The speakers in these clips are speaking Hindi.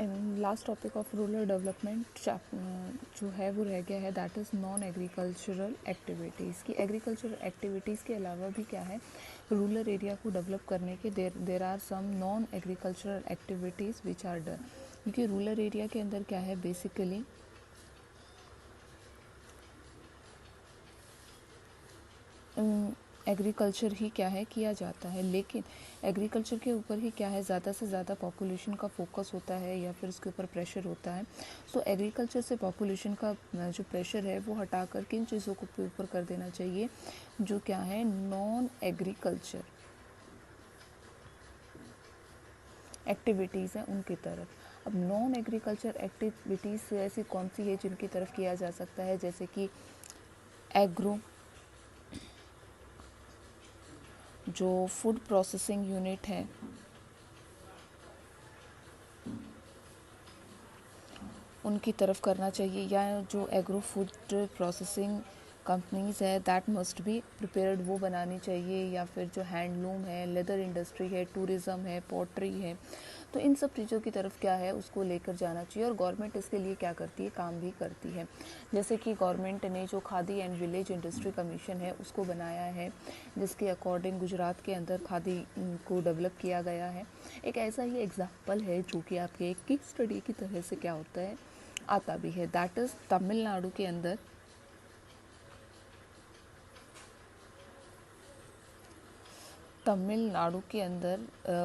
Last topic of rural development जो है वो रह गया है, that is non agricultural activities की। एग्रीकल्चरल एक्टिविटीज़ के अलावा भी क्या है, रूरल एरिया को डेवलप करने के there are some non agricultural activities which are done. क्योंकि रूरल एरिया के अंदर क्या है, बेसिकली एग्रीकल्चर ही क्या है किया जाता है, लेकिन एग्रीकल्चर के ऊपर ही क्या है, ज़्यादा से ज़्यादा पॉपुलेशन का फोकस होता है या फिर उसके ऊपर प्रेशर होता है। तो एग्रीकल्चर से पॉपुलेशन का जो प्रेशर है वो हटा कर किन चीज़ों को ऊपर कर देना चाहिए, जो क्या है नॉन एग्रीकल्चर एक्टिविटीज़ हैं उनकी तरफ। अब नॉन एग्रीकल्चर एक्टिविटीज़ ऐसी कौन सी है जिनकी तरफ किया जा सकता है, जैसे कि एग्रो, जो फूड प्रोसेसिंग यूनिट है, उनकी तरफ करना चाहिए, या जो एग्रो फूड प्रोसेसिंग कंपनीज़ है दैट मस्ट बी प्रिपेयर्ड वो बनानी चाहिए, या फिर जो हैंडलूम है, लेदर इंडस्ट्री है, टूरिज़्म है, पॉटरी है, तो इन सब चीज़ों की तरफ क्या है उसको लेकर जाना चाहिए। और गवर्नमेंट इसके लिए क्या करती है, काम भी करती है। जैसे कि गवर्नमेंट ने जो khadi and village industry commission है उसको बनाया है, जिसके अकॉर्डिंग गुजरात के अंदर खादी को डेवलप किया गया है। एक ऐसा ही एग्जाम्पल है जो कि आपके एक केस स्टडी की तरह से क्या होता है आता भी है, दैट इज़ तमिलनाडु के अंदर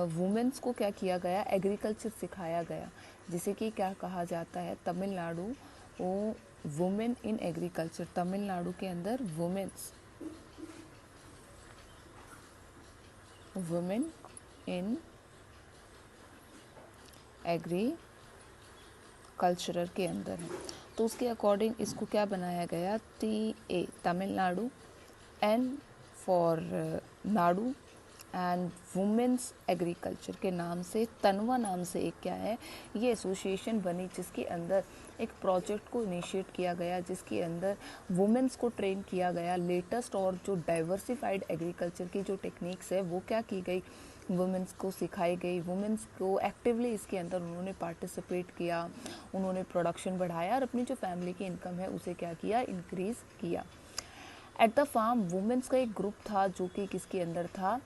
वुमेन्स को क्या किया गया, एग्रीकल्चर सिखाया गया, जिसे कि क्या कहा जाता है, Tamil Nadu women in agriculture. Tamil Nadu के अंदर वुमेन इन एग्रीकल्चरर के अंदर है। तो उसके अकॉर्डिंग इसको क्या बनाया गया, Tamil Nadu, N for Nadu and women's agriculture के नाम से, तनवा नाम से एक क्या है ये एसोसिएशन बनी, जिसके अंदर एक प्रोजेक्ट को इनिशिएट किया गया, जिसके अंदर वुमेन्स को ट्रेन किया गया, लेटेस्ट और जो डाइवर्सिफाइड एग्रीकल्चर की जो टेक्निक्स है वो क्या की गई, वुमेन्स को सिखाई गई। वुमेन्स को एक्टिवली इसके अंदर उन्होंने पार्टिसिपेट किया, उन्होंने प्रोडक्शन बढ़ाया और अपनी जो फैमिली की इनकम है उसे क्या किया, इंक्रीज़ किया। एट द फार्म वुमेन्स का एक ग्रुप था जो कि किसके अंदर था,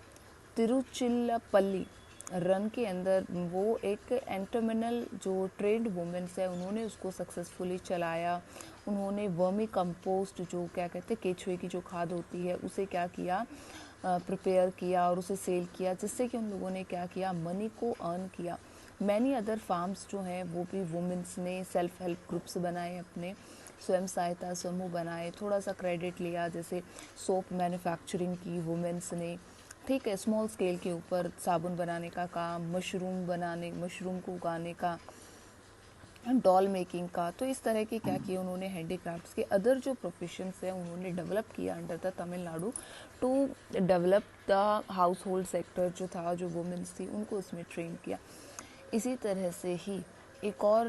तिरुचिरापल्ली रन के अंदर। वो एक एंटरमिनल जो ट्रेंड वुमेन्स है उन्होंने उसको सक्सेसफुली चलाया। उन्होंने वर्मी कंपोस्ट, जो क्या कहते हैं केचुए की जो खाद होती है, उसे क्या किया, प्रिपेयर किया और उसे सेल किया, जिससे कि उन लोगों ने क्या किया, मनी को अर्न किया। मैनी अदर फार्म्स जो हैं वो भी वुमेन्स ने सेल्फ हेल्प ग्रुप्स बनाए, अपने स्वयं सहायता समूह बनाए, थोड़ा सा क्रेडिट लिया, जैसे सोप मैन्युफैक्चरिंग की वुमेन्स ने, ठीक है, स्मॉल स्केल के ऊपर साबुन बनाने का काम, मशरूम को उगाने का, डॉल मेकिंग का। तो इस तरह के क्या किए उन्होंने, हैंडीक्राफ्ट्स के अदर जो प्रोफेशंस हैं उन्होंने डेवलप किया under the Tamil Nadu to develop the household sector जो था, जो वुमेन्स थी उनको उसमें ट्रेन किया। इसी तरह से ही एक और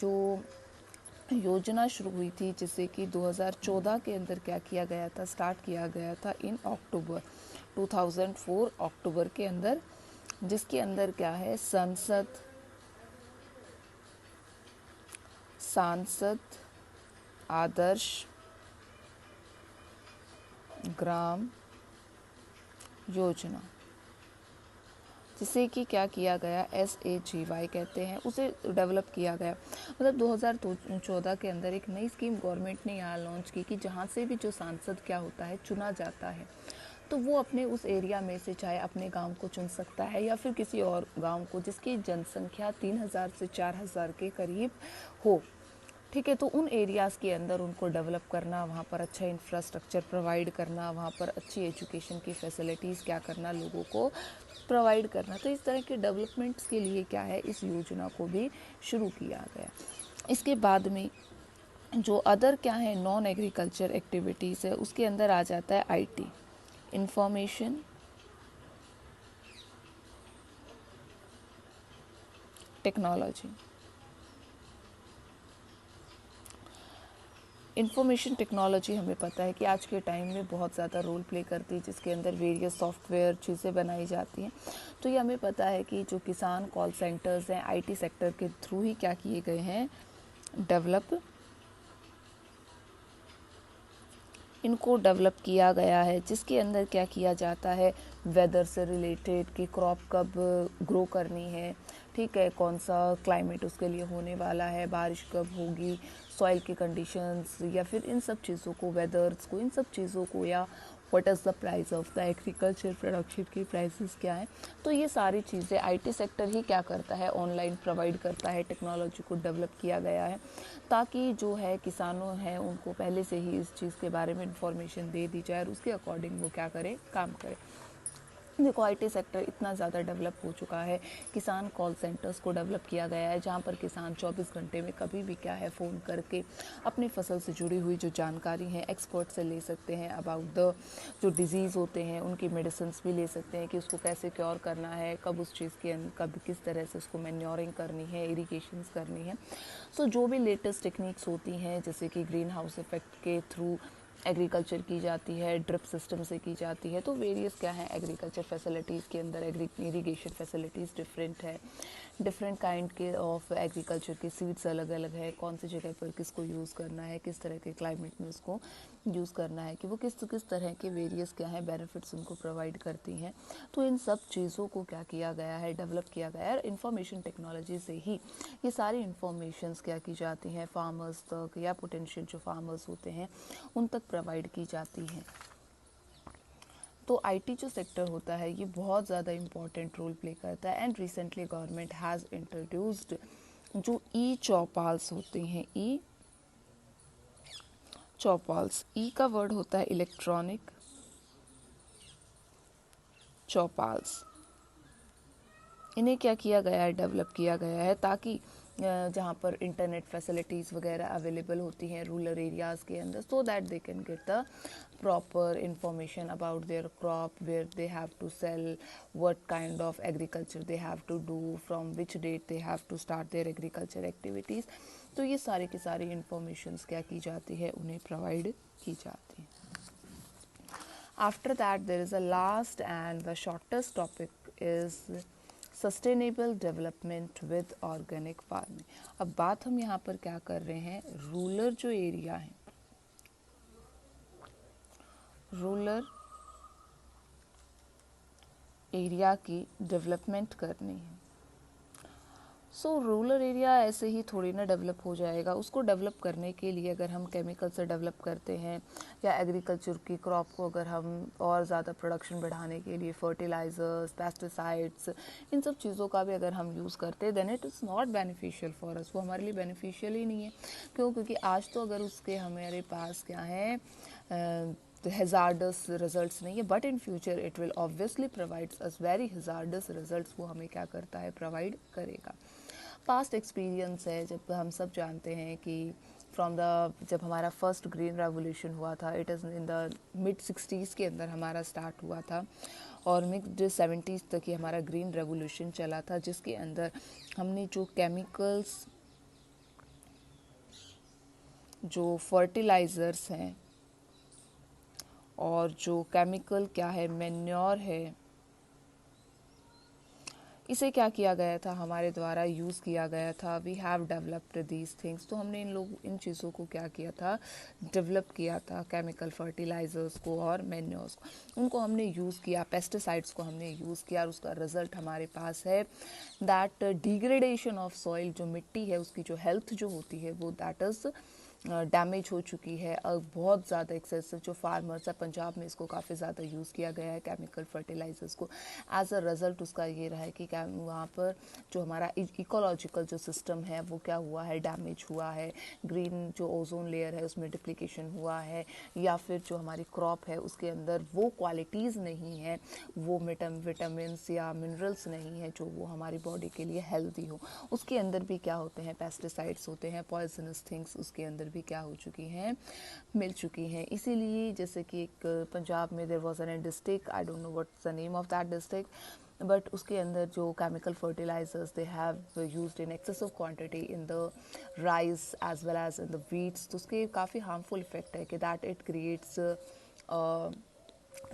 जो योजना शुरू हुई थी, जिसे कि 2014 के अंदर क्या किया गया था, स्टार्ट किया गया था इन अक्टूबर 2004 अक्टूबर के अंदर, जिसके अंदर क्या है, सांसद आदर्श ग्राम योजना, जिसे कि क्या किया गया, SAGY कहते हैं, उसे डेवलप किया गया। मतलब 2014 के अंदर एक नई स्कीम गवर्नमेंट ने यहाँ लॉन्च की कि जहाँ से भी जो सांसद क्या होता है चुना जाता है, तो वो अपने उस एरिया में से चाहे अपने गांव को चुन सकता है या फिर किसी और गांव को जिसकी जनसंख्या 3000 से 4000 के करीब हो, ठीक है। तो उन एरियाज़ के अंदर उनको डेवलप करना, वहाँ पर अच्छा इंफ्रास्ट्रक्चर प्रोवाइड करना, वहाँ पर अच्छी एजुकेशन की फैसिलिटीज़ क्या करना, लोगों को प्रोवाइड करना। तो इस तरह के डेवलपमेंट्स के लिए क्या है, इस योजना को भी शुरू किया गया। इसके बाद में जो अदर क्या है नॉन एग्रीकल्चर एक्टिविटीज़ है, उसके अंदर आ जाता है IT, information technology. Information technology हमें पता है कि आज के टाइम में बहुत ज़्यादा रोल प्ले करती है, जिसके अंदर वेरियस सॉफ्टवेयर चीज़ें बनाई जाती हैं। तो ये हमें पता है कि जो किसान कॉल सेंटर्स हैं आईटी सेक्टर के थ्रू ही क्या किए गए हैं, डेवलप, इनको डेवलप किया गया है, जिसके अंदर क्या किया जाता है, वेदर से रिलेटेड कि क्रॉप कब ग्रो करनी है, ठीक है, कौन सा क्लाइमेट उसके लिए होने वाला है, बारिश कब होगी, सॉइल की कंडीशंस, या फिर इन सब चीज़ों को, वेदर्स को, इन सब चीज़ों को, या what is the price of the agriculture production की प्राइसेस क्या है। तो ये सारी चीज़ें आईटी सेक्टर ही क्या करता है, ऑनलाइन प्रोवाइड करता है, टेक्नोलॉजी को डेवलप किया गया है ताकि जो है किसानों हैं उनको पहले से ही इस चीज़ के बारे में इंफॉर्मेशन दे दी जाए और उसके अकॉर्डिंग वो क्या करे, काम करे। देखो आईटी सेक्टर इतना ज़्यादा डेवलप हो चुका है, किसान कॉल सेंटर्स को डेवलप किया गया है जहाँ पर किसान 24 घंटे में कभी भी क्या है फ़ोन करके अपनी फसल से जुड़ी हुई जो जानकारी है एक्सपर्ट से ले सकते हैं, अबाउट द जो डिजीज़ होते हैं उनकी मेडिसिन भी ले सकते हैं कि उसको कैसे क्योर करना है, कब उस चीज़ के कब किस तरह से उसको मैन्योरिंग करनी है, इरीगेशंस करनी है। सो जो भी लेटेस्ट टेक्निक्स होती हैं जैसे कि ग्रीन हाउस इफेक्ट के थ्रू एग्रीकल्चर की जाती है, ड्रिप सिस्टम से की जाती है, तो वेरियस क्या है एग्रीकल्चर फैसिलिटीज़ के अंदर इरीगेशन फैसिलिटीज़ डिफरेंट है, डिफरेंट काइंड के ऑफ एग्रीकल्चर के सीड्स अलग अलग है, कौन सी जगह पर किसको यूज़ करना है, किस तरह के क्लाइमेट में उसको यूज़ करना है, कि वो किस तरह के वेरियस क्या है बेनिफिट्स उनको प्रोवाइड करती हैं। तो इन सब चीज़ों को क्या किया गया है, डेवलप किया गया है। इंफॉर्मेशन टेक्नोलॉजी से ही ये सारी इंफॉर्मेशंस क्या की जाती हैं फार्मर्स तक, या पोटेंशियल जो फार्मर्स होते हैं उन तक प्रोवाइड की जाती हैं। तो आईटी जो सेक्टर होता है ये बहुत ज़्यादा इम्पॉर्टेंट रोल प्ले करता है। And recently government has introduced जो ई चौपाल्स होते हैं, ई चौपाल्स, ई का वर्ड होता है इलेक्ट्रॉनिक चौपाल्स, इन्हें क्या किया गया है, डेवलप किया गया है ताकि जहाँ पर इंटरनेट फैसिलिटीज़ वगैरह अवेलेबल होती हैं रूरल एरियाज़ के अंदर, so that they can get the proper information about their crop, where they have to sell, what kind of agriculture they have to do, from which date they have to start their agriculture activities। तो ये सारी की सारी इंफॉर्मेशंस क्या की जाती है, उन्हें प्रोवाइड की जाती है। After that there is a last and the shortest topic is sustainable development with organic farming. अब बात हम यहाँ पर क्या कर रहे हैं, रूरल जो एरिया है, रूरल एरिया की डेवलपमेंट करनी है। सो रूरल एरिया ऐसे ही थोड़ी ना डेवलप हो जाएगा, उसको डेवलप करने के लिए अगर हम केमिकल से डेवलप करते हैं या एग्रीकल्चर की क्रॉप को अगर हम और ज़्यादा प्रोडक्शन बढ़ाने के लिए फर्टिलाइजर्स, पेस्टिसाइड्स, इन सब चीज़ों का भी अगर हम यूज़ करते हैं then it is not beneficial for us, वो हमारे लिए बेनिफिशियल ही नहीं है। क्यों? क्योंकि आज तो अगर उसके हमारे पास क्या है hazardous रिजल्ट्स नहीं है, but in future it will obviously provides us very hazardous results, वो हमें क्या करता है, प्रोवाइड करेगा। पास्ट एक्सपीरियंस है, जब हम सब जानते हैं कि फ्रॉम द जब हमारा फर्स्ट ग्रीन रेवोल्यूशन हुआ था, it is in the mid 60s के अंदर हमारा स्टार्ट हुआ था और मिड 70s तक ही हमारा ग्रीन रेवोल्यूशन चला था, जिसके अंदर हमने जो केमिकल्स, जो फर्टिलाइज़र्स हैं और जो केमिकल क्या है मैन्योर है, इसे क्या किया गया था, हमारे द्वारा यूज़ किया गया था। We have developed these things, तो हमने इन चीज़ों को क्या किया था, डेवलप किया था, केमिकल फर्टिलाइज़र्स को और मैन्योर्स को, उनको हमने यूज़ किया, पेस्टिसाइड्स को हमने यूज़ किया और उसका रिजल्ट हमारे पास है दैट डिग्रेडेशन ऑफ सॉइल, जो मिट्टी है उसकी जो हेल्थ जो होती है वो दैट इज़ डैमेज हो चुकी है। बहुत ज़्यादा एक्सेसिव जो फार्मर्स है पंजाब में इसको काफ़ी ज़्यादा यूज़ किया गया है केमिकल फर्टिलाइजर्स को। एज अ रिज़ल्ट उसका ये रहा है कि क्या वहाँ पर जो हमारा इकोलॉजिकल जो सिस्टम है वो क्या हुआ है, डैमेज हुआ है। ग्रीन जो ओजोन लेयर है उसमें डिप्लीकेशन हुआ है, या फिर जो हमारी क्रॉप है उसके अंदर वो क्वालिटीज़ नहीं है, वो विटामिन्स या मिनरल्स नहीं है जो वो हमारी बॉडी के लिए हेल्दी हो। उसके अंदर भी क्या होते हैं, पेस्टिसाइड्स होते हैं, पॉइजनस थिंग्स उसके अंदर भी क्या हो चुकी हैं, मिल चुकी हैं। इसीलिए जैसे कि एक पंजाब में there was an district, I don't know what's the name of that district, but उसके अंदर जो chemical fertilisers they have used in excessive quantity in the rice as well as in the wheats, तो उसके काफ़ी हार्मफुल इफेक्ट है कि that it creates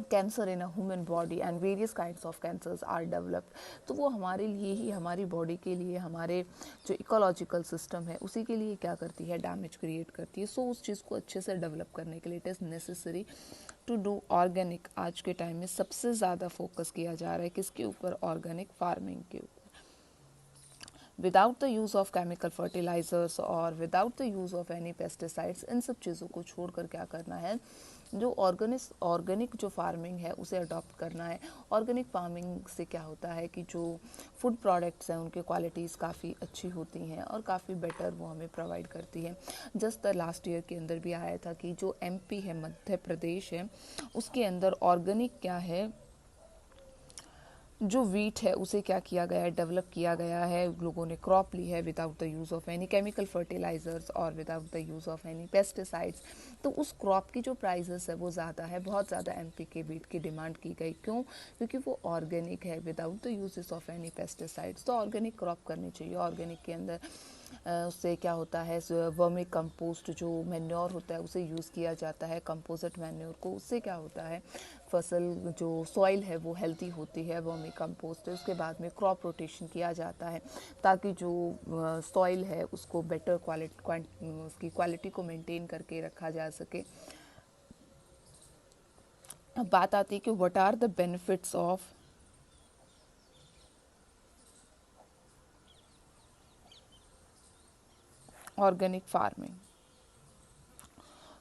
cancer in a human body and various kinds of cancers are developed. तो वो हमारे लिए ही, हमारी बॉडी के लिए, हमारे जो इकोलॉजिकल सिस्टम है उसी के लिए क्या करती है, डैमेज क्रिएट करती है। सो उस चीज़ को अच्छे से डेवलप करने के लिए it is necessary to do organic. आज के टाइम में सबसे ज़्यादा फोकस किया जा रहा है किसके ऊपर, ऑर्गेनिक फार्मिंग के ऊपर। Without the use of chemical fertilisers और without the use of any pesticides, इन सब चीज़ों को छोड़कर क्या करना है, जो ऑर्गेनिक जो फार्मिंग है उसे अडॉप्ट करना है। ऑर्गेनिक फार्मिंग से क्या होता है कि जो फूड प्रोडक्ट्स हैं उनके क्वालिटीज़ काफ़ी अच्छी होती हैं और काफ़ी बेटर वो हमें प्रोवाइड करती है। जस्ट लास्ट ईयर के अंदर भी आया था कि जो एमपी है, मध्य प्रदेश है, उसके अंदर ऑर्गेनिक क्या है, जो वीट है उसे क्या किया गया है, डेवलप किया गया है। लोगों ने क्रॉप ली है without the use of any chemical fertilisers और without the use of any pesticides. तो उस क्रॉप की जो प्राइसेस है वो ज़्यादा है, बहुत ज़्यादा एमपी के वीट की डिमांड की गई। क्यों? क्योंकि वो ऑर्गेनिक है without the uses of any pesticides. तो ऑर्गेनिक क्रॉप करनी चाहिए। ऑर्गेनिक के अंदर उससे क्या होता है, वर्मी कंपोस्ट जो मैन्योर होता है उसे यूज़ किया जाता है, कंपोजिट मैन्योर को। उससे क्या होता है, फसल जो सॉइल है वो हेल्दी होती है, वर्मी कंपोस्ट है। उसके बाद में क्रॉप रोटेशन किया जाता है ताकि जो सॉइल है उसको बेटर उसकी क्वालिटी को मेंटेन करके रखा जा सके। अब बात आती है कि what are the benefits of organic farming.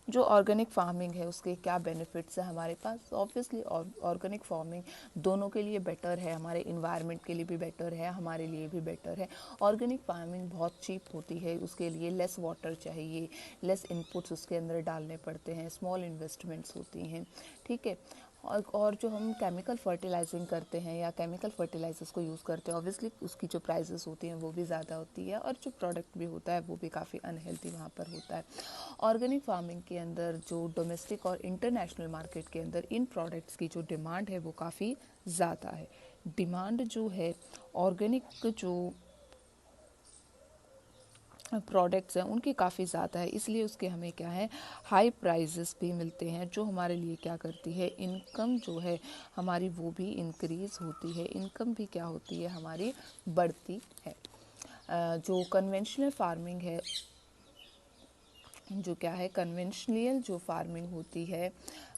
जो ऑर्गेनिक फार्मिंग है उसके क्या बेनिफिट्स है हमारे पास। ऑब्वियसली ऑर्गेनिक फार्मिंग दोनों के लिए बेटर है, हमारे इन्वायरमेंट के लिए भी बेटर है, हमारे लिए भी बेटर है। ऑर्गेनिक फार्मिंग बहुत चीप होती है, उसके लिए लेस वाटर चाहिए, लेस इनपुट्स उसके अंदर डालने पड़ते हैं, स्मॉल इन्वेस्टमेंट्स होती हैं, ठीक है। और जो हम केमिकल फर्टिलाइजिंग करते हैं या केमिकल फर्टिलाइजर्स को यूज़ करते हैं, ऑब्वियसली उसकी जो प्राइसेस होती हैं वो भी ज़्यादा होती है और जो प्रोडक्ट भी होता है वो भी काफ़ी अनहेल्दी वहाँ पर होता है। ऑर्गेनिक फार्मिंग के अंदर जो डोमेस्टिक और इंटरनेशनल मार्केट के अंदर इन प्रोडक्ट्स की जो डिमांड है वो काफ़ी ज़्यादा है। डिमांड जो है ऑर्गेनिक जो प्रोडक्ट्स हैं उनकी काफ़ी ज़्यादा है, इसलिए उसके हमें क्या है, हाई प्राइजेस भी मिलते हैं, जो हमारे लिए क्या करती है, इनकम जो है हमारी वो भी इंक्रीज़ होती है। इनकम भी क्या होती है, हमारी बढ़ती है। जो कन्वेंशनल फार्मिंग है, जो क्या है, कन्वेंशनल जो फार्मिंग होती है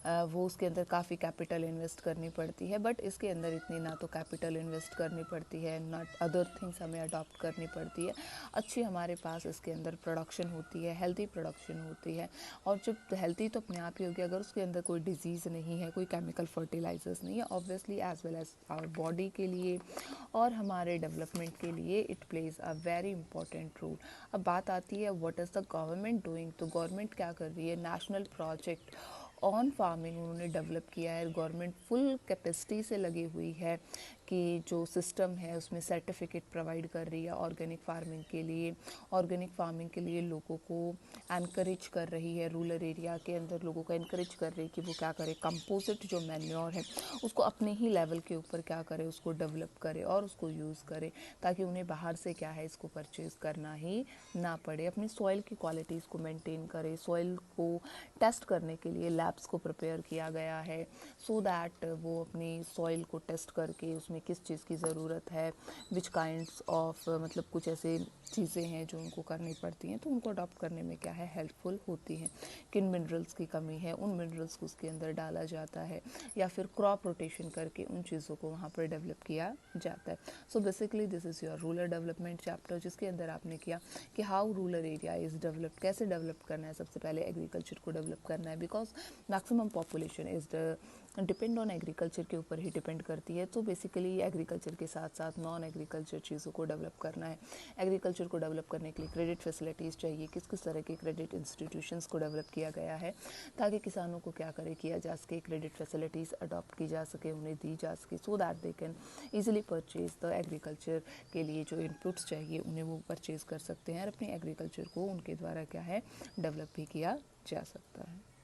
वो उसके अंदर काफ़ी कैपिटल इन्वेस्ट करनी पड़ती है। बट इसके अंदर इतनी ना तो कैपिटल इन्वेस्ट करनी पड़ती है, ना अदर थिंग्स हमें अडॉप्ट करनी पड़ती है। अच्छी हमारे पास इसके अंदर प्रोडक्शन होती है, हेल्दी प्रोडक्शन होती है। और जब हेल्दी तो अपने आप ही होगी अगर उसके अंदर कोई डिजीज़ नहीं है, कोई केमिकल फर्टिलाइजर्स नहीं है। Obviously as well as our body के लिए और हमारे डेवलपमेंट के लिए it plays a very important role. अब बात आती है what is the government doing. तो गवर्नमेंट क्या कर रही है, नेशनल प्रोजेक्ट ऑन फार्मिंग उन्होंने डेवलप किया है। गवर्नमेंट फुल कैपेसिटी से लगी हुई है कि जो सिस्टम है उसमें सर्टिफिकेट प्रोवाइड कर रही है ऑर्गेनिक फार्मिंग के लिए। ऑर्गेनिक फार्मिंग के लिए लोगों को एनकरेज कर रही है, रूरल एरिया के अंदर लोगों को एनकरेज कर रही है कि वो क्या करे, कंपोजिट जो मैन्योर है उसको अपने ही लेवल के ऊपर क्या करे, उसको डेवलप करे और उसको यूज़ करे, ताकि उन्हें बाहर से क्या है इसको परचेज़ करना ही ना पड़े। अपनी सॉइल की क्वालिटीज़ को मेंटेन करे। सॉइल को टेस्ट करने के लिए लैब्स को प्रिपेयर किया गया है, सो दैट वो अपनी सॉइल को टेस्ट करके उसमें किस चीज़ की ज़रूरत है, विच काइंड्स ऑफ मतलब कुछ ऐसे चीज़ें हैं जो उनको करनी पड़ती हैं, तो उनको अडॉप्ट करने में क्या है, हेल्पफुल होती हैं। किन मिनरल्स की कमी है उन मिनरल्स को उसके अंदर डाला जाता है, या फिर क्रॉप रोटेशन करके उन चीज़ों को वहाँ पर डेवलप किया जाता है। So basically this is your rural development chapter, जिसके अंदर आपने किया कि how rural area is developed, कैसे डेवलप करना है। सबसे पहले एग्रीकल्चर को डेवलप करना है, because maximum population is depend on agriculture के ऊपर ही डिपेंड करती है। तो बेसिकली एग्रीकल्चर के साथ साथ नॉन एग्रीकल्चर चीज़ों को डेवलप करना है। एग्रीकल्चर को डेवलप करने के लिए क्रेडिट फैसिलिटीज़ चाहिए, किस किस तरह के क्रेडिट इंस्टीट्यूशंस को डेवलप किया गया है ताकि किसानों को क्या करे, किया जा सके, क्रेडिट फैसिलिटीज़ अडॉप्ट की जा सके, उन्हें दी जा सके, so that they can easily purchase the agriculture के लिए जो इनपुट्स चाहिए उन्हें वो परचेज़ कर सकते हैं और अपने एग्रीकल्चर को उनके द्वारा क्या है डेवलप भी किया जा सकता है।